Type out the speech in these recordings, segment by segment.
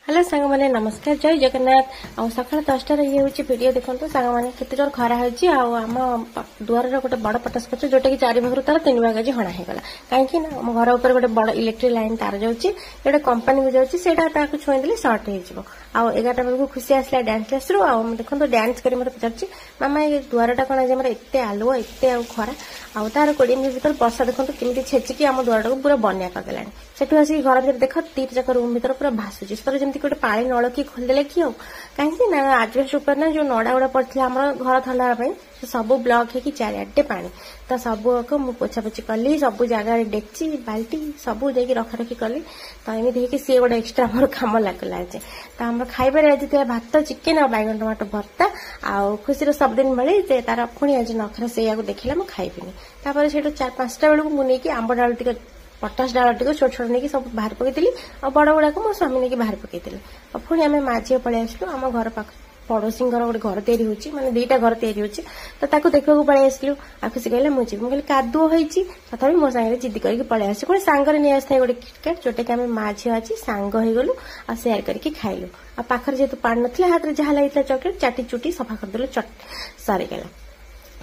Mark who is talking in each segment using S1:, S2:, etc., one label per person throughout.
S1: Hello सांग मैंने नमस्कार जय जगन्नाथ आ सका 10टार ये हूँ भिड देखो सांग मैंने केते जोर खरा होम दुआर गोटे बड़ पटस कर जोटा कि 4 भाग तार 3 भाग आज हणा होगा कहीं आम घर उपर गोटे बड़ इलेक्ट्रिक लाइन तार जाऊँगी गोटे कंपानी को जाऊँगी छुईदे सर्ट हो आउ 11टा बेलू खुशी आसला डांस क्लास रू देखो डांस कर मत पचार मामा ये दुआरटा कौन आज एत आलुआ एत खरा आउ तार 20 मिनट भर वर्षा देखो केमी छेचिकी आम दुआरटा को पूरा बनिया करदेला सेठू आसिक घर भर देख 3 जाक रूम भर पूरा भासुची जमी गोटे पानी नल कि खोलीदे कि कहीं ना आजबेस्ट उपर ना जो नड़ा गुड़ा पड़ा आम घर थंडा सब ब्लक हो चारिटे पानी तो सबको मुझे पोछापोछि कली सब जगह डेक्ची बाल्टी सब जा रखारखी कली तो एमती सी गोटे एक्सट्रा मोर कम लगला तो आम खाइबार आज भात चिकेन और बैगन टमाटो भर्ता आउ खुशी सबदिन मिले तार पुणी आज नखरा से देखला मुझे खाइबिनी तापर से 4-5टा बेलू मुझे आंब डाल पटास डाल टी छोट छोट नहीं सब बाहर पकईली और बड़ गुड़ाक मो स्वामी नहीं बाहर पकईली और पुणी आम माँ झील पलि आसलु आम घर पाख पड़ोसी गोटे घर तैयारी होची माने 2टा घर तैयारी होची तो ताको देखा पलि आसलु आ खुशी कहला मुझे मुझे कादुओ होती तथापि मो सागर जिद करके पलि आस गोटे सांगर नहीं आसता गोटे किटकाट जोटा कि आम माँ झील अच्छी सांग होगलु आ सेयार करके खाइलु आ पाखर जेहेतु पानी ना हाथ में जहाँ लगी चॉकलेट चाटी चुटी सफा करदेलु सरीगला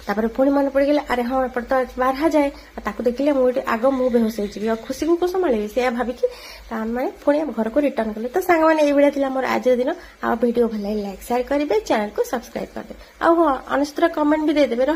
S1: तापर पुणी मन पड़गला अरे हाँ एपट तो बारहा जाए ताकू देखिले मुझे आग मु बेहोश हो खुशी को संभाली से भाविकी आम पुणी घर को रिटर्न कले तो सांग मैंने ये मोर आज दिन आ वीडियो भल लाइक शेयर करेंगे चैनल को सब्सक्राइब करदे आ हाँ 19 कमेंट भी देदेवे।